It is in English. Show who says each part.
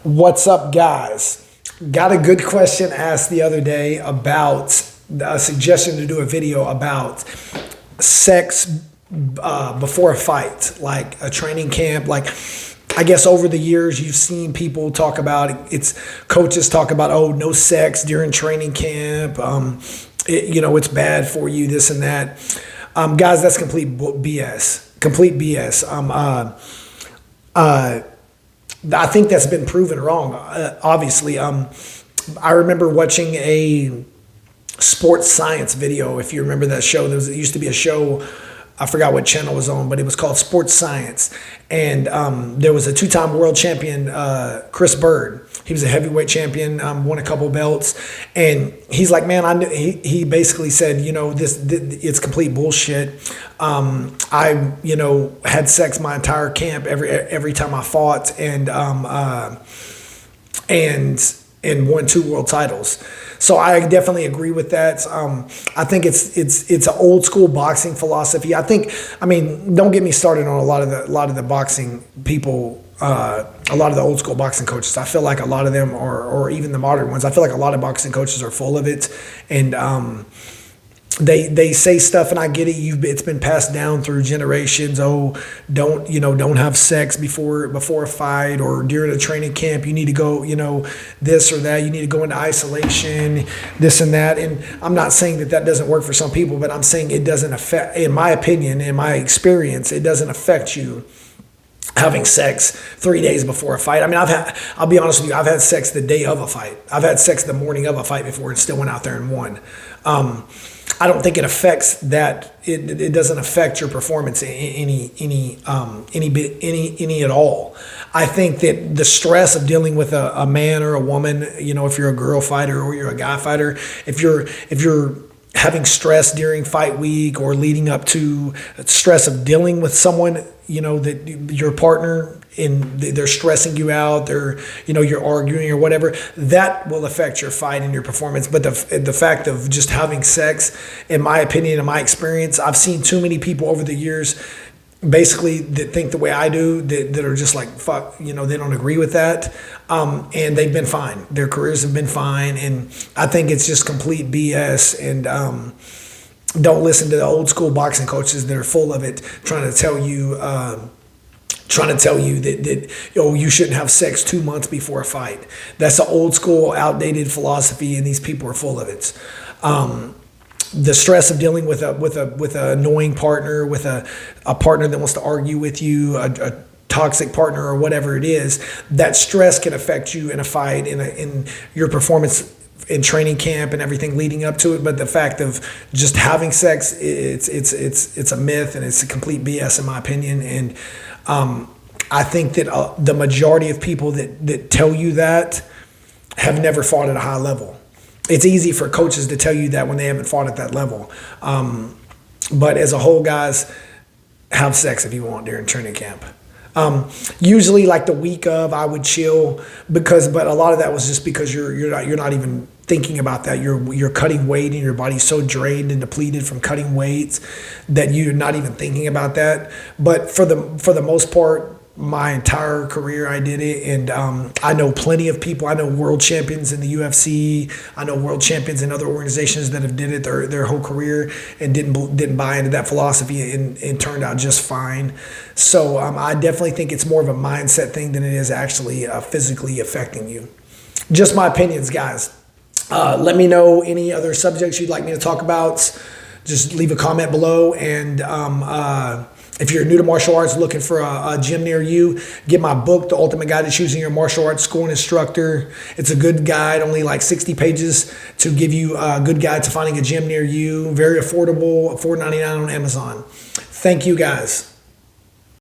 Speaker 1: What's up, guys? Got a good question asked the other day about a suggestion to do a video about sex before a fight, like a training camp. Like, I guess over the years you've seen people talk about it's coaches talk about, oh, no sex during training camp. It's bad for you, this and that. Guys, that's complete BS. Complete BS. I think that's been proven wrong, obviously. I remember watching a sports science video, if you remember that show. There used to be a show, I forgot what channel it was on, but it was called Sports Science. And there was a two-time world champion, Chris Bird. He was a heavyweight champion, won a couple belts. And he's like, man, he basically said, it's complete bullshit. I had sex my entire camp every time I fought, and won 2 world titles. So I definitely agree with that. I think it's an old school boxing philosophy. Don't get me started on a lot of the boxing people, a lot of the old school boxing coaches. I feel like a lot of them, or even the modern ones, I feel like a lot of boxing coaches are full of it, and they say stuff, and I get it. It's been passed down through generations. Oh, don't have sex before a fight or during a training camp. You need to go, this or that. You need to go into isolation, this and that. And I'm not saying that doesn't work for some people, but I'm saying it doesn't affect, in my opinion, in my experience, it doesn't affect you having sex 3 days before a fight. I'll be honest with you, I've had sex the day of a fight. I've had sex the morning of a fight before and still went out there and won. I don't think it affects that. It doesn't affect your performance any at all. I think that the stress of dealing with a man or a woman, if you're a girl fighter or you're a guy fighter, if you're having stress during fight week or leading up to stress of dealing with someone, that your partner, and they're stressing you out, you're arguing or whatever, that will affect your fight and your performance. But the fact of just having sex, in my opinion, in my experience, I've seen too many people over the years basically that think the way I do, that are just like, fuck, they don't agree with that. And they've been fine. Their careers have been fine. And I think it's just complete BS. And don't listen to the old school boxing coaches that are full of it, trying to tell you that you shouldn't have sex 2 months before a fight. That's an old school, outdated philosophy, and these people are full of it. The stress of dealing with an annoying partner, with a partner that wants to argue with you, a toxic partner or whatever it is, that stress can affect you in a fight, in your performance in training camp and everything leading up to it. But the fact of just having sex, it's a myth, and it's a complete BS in my opinion. And I think that the majority of people that tell you that have never fought at a high level. It's easy for coaches to tell you that when they haven't fought at that level. But as a whole, guys, have sex if you want during training camp. Usually, like the week of, I would chill but a lot of that was just because you're not even thinking about that. You're cutting weight, and your body's so drained and depleted from cutting weights that you're not even thinking about that. But for the most part, my entire career I did it, and I know plenty of people. I know world champions in the UFC. I know world champions in other organizations that have did it their whole career and didn't buy into that philosophy and turned out just fine. So I definitely think it's more of a mindset thing than it is actually physically affecting you. Just my opinions, guys. Let me know any other subjects you'd like me to talk about. Just leave a comment below, and if you're new to martial arts, looking for a gym near you, get my book, The Ultimate Guide to Choosing Your Martial Arts School and Instructor. It's a good guide, only like 60 pages to give you a good guide to finding a gym near you. Very affordable, $4.99 on Amazon. Thank you, guys.